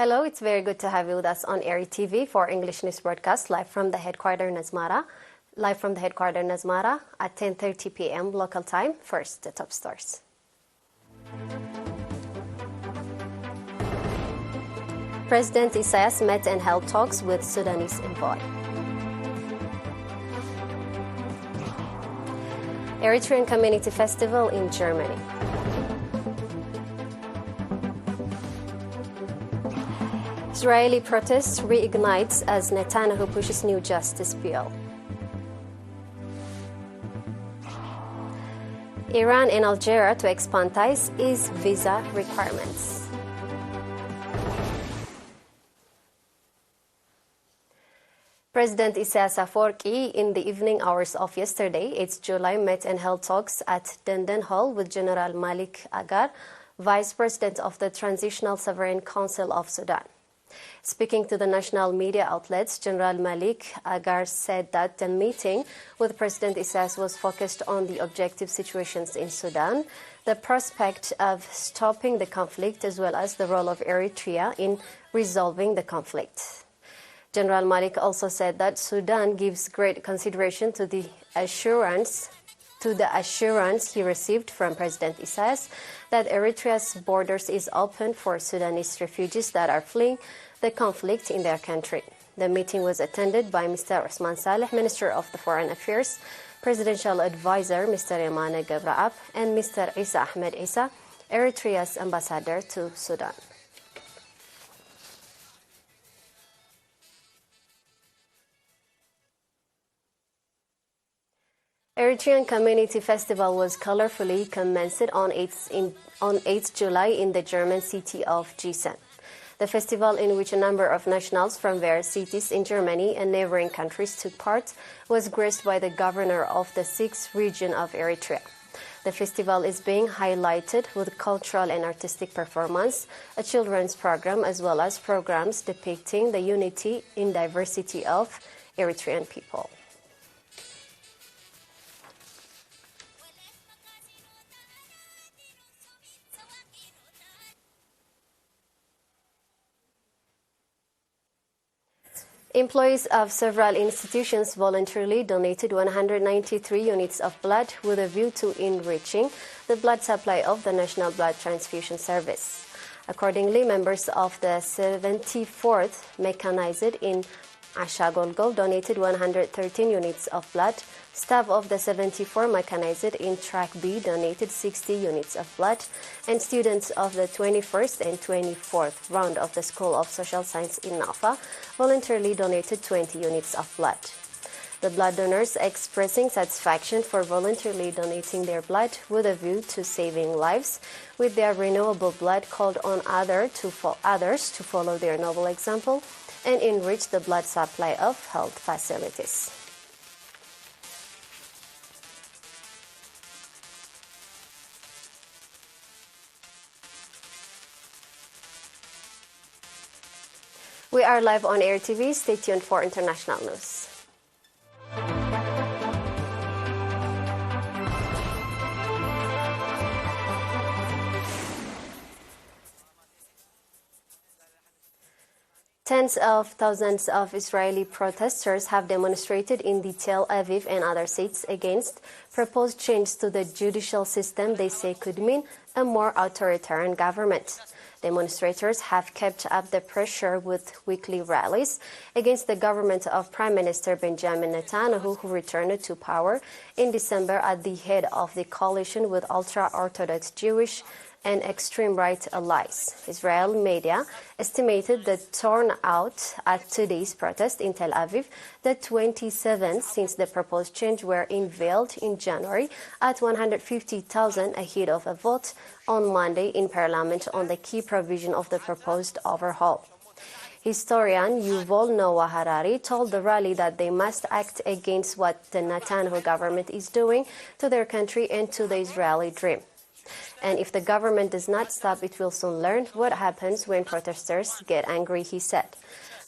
Hello, it's very good to have you with us on ERi-TV for English news broadcast live from the headquarters Nazmara. Live from the headquarters Nazmara at 10:30 p.m. local time. First, the top stories. President Isaias met and held talks with Sudanese envoy. Eritrean Community Festival in Germany. Israeli protests reignites as Netanyahu pushes new justice bill. Iran and Algeria to expand ties ease visa requirements. President Isaias Afwerki, in the evening hours of yesterday, 8 July, met and held talks at Denden Hall with General Malik Agar, Vice President of the Transitional Sovereign Council of Sudan. Speaking to the national media outlets, General Malik Agar said that the meeting with President Isaias was focused on the objective situations in Sudan, the prospect of stopping the conflict, as well as the role of Eritrea in resolving the conflict. General Malik also said that Sudan gives great consideration to the assurance he received from President Isaias that Eritrea's borders is open for Sudanese refugees that are fleeing the conflict in their country. The meeting was attended by Mr. Osman Saleh, Minister of the Foreign Affairs, Presidential Advisor Mr. Yamane Gabraab, and Mr. Isa Ahmed Isa, Eritrea's ambassador to Sudan. Eritrean Community Festival was colorfully commenced on 8 July in the German city of Gießen. The festival, in which a number of nationals from various cities in Germany and neighboring countries took part, was graced by the governor of the 6th region of Eritrea. The festival is being highlighted with cultural and artistic performance, a children's program, as well as programs depicting the unity in diversity of Eritrean people. Employees of several institutions voluntarily donated 193 units of blood with a view to enriching the blood supply of the National Blood Transfusion Service. Accordingly, members of the 74th Mechanized in Ashagolgol donated 113 units of blood. Staff of the 74 Mechanized in Track B donated 60 units of blood, and students of the 21st and 24th round of the School of Social Science in Nafa voluntarily donated 20 units of blood. The blood donors expressing satisfaction for voluntarily donating their blood with a view to saving lives with their renewable blood called on others to follow their noble example and enrich the blood supply of health facilities. We are live on ERi-TV. Stay tuned for international news. Tens of thousands of Israeli protesters have demonstrated in the Tel Aviv and other cities against proposed changes to the judicial system they say could mean a more authoritarian government. Demonstrators have kept up the pressure with weekly rallies against the government of Prime Minister Benjamin Netanyahu, who returned to power in December at the head of the coalition with ultra-Orthodox Jewish and extreme right allies. Israel media estimated the turnout at today's protest in Tel Aviv, the 27th since the proposed change were unveiled in January, at 150,000 ahead of a vote on Monday in Parliament on the key provision of the proposed overhaul. Historian Yuval Noah Harari told the rally that they must act against what the Netanyahu government is doing to their country and to the Israeli dream. And if the government does not stop, it will soon learn what happens when protesters get angry, he said.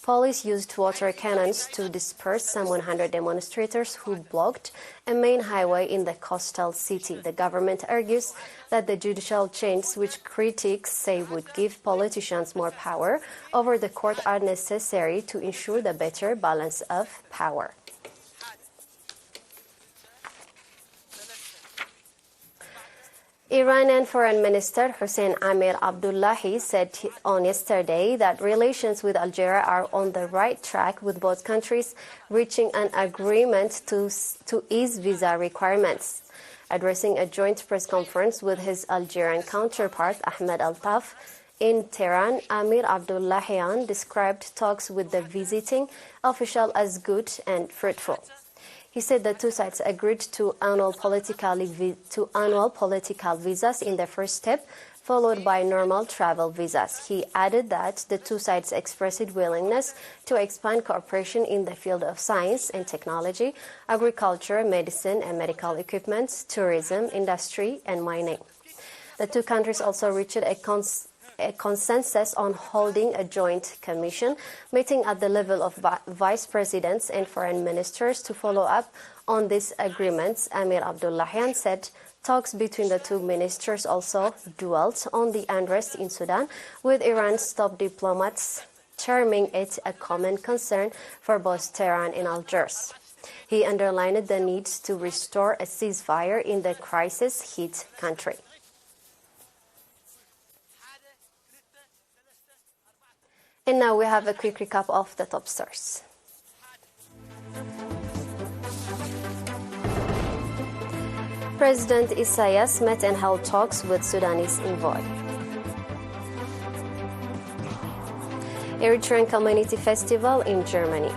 Police used water cannons to disperse some 100 demonstrators who blocked a main highway in the coastal city. The government argues that the judicial changes, which critics say would give politicians more power over the court, are necessary to ensure the better balance of power. Iranian Foreign Minister Hossein Amir-Abdullahi said on yesterday that relations with Algeria are on the right track, with both countries reaching an agreement to ease visa requirements. Addressing a joint press conference with his Algerian counterpart Ahmed Altaf in Tehran, Amir-Abdullahian described talks with the visiting official as good and fruitful. He said the two sides agreed to annual political visas in the first step, followed by normal travel visas. He added that the two sides expressed willingness to expand cooperation in the field of science and technology, agriculture, medicine and medical equipment, tourism, industry and mining. The two countries also reached a consensus on holding a joint commission meeting at the level of vice presidents and foreign ministers to follow up on these agreements. Amir-Abdullahian said talks between the two ministers also dwelt on the unrest in Sudan, with Iran's top diplomats terming it a common concern for both Tehran and Algiers. He underlined the need to restore a ceasefire in the crisis-hit country. And now we have a quick recap of the top stories. President Isaias met and held talks with Sudanese envoy. Eritrean Community Festival in Germany.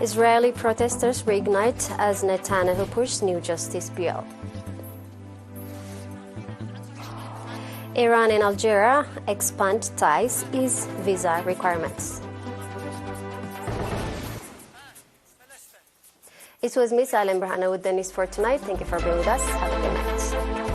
Israeli protesters reignite as Netanyahu pushes new justice bill. Iran and Algeria expand ties, ease visa requirements. It was me, Salem Brahana, with the news for tonight. Thank you for being with us. Have a good night.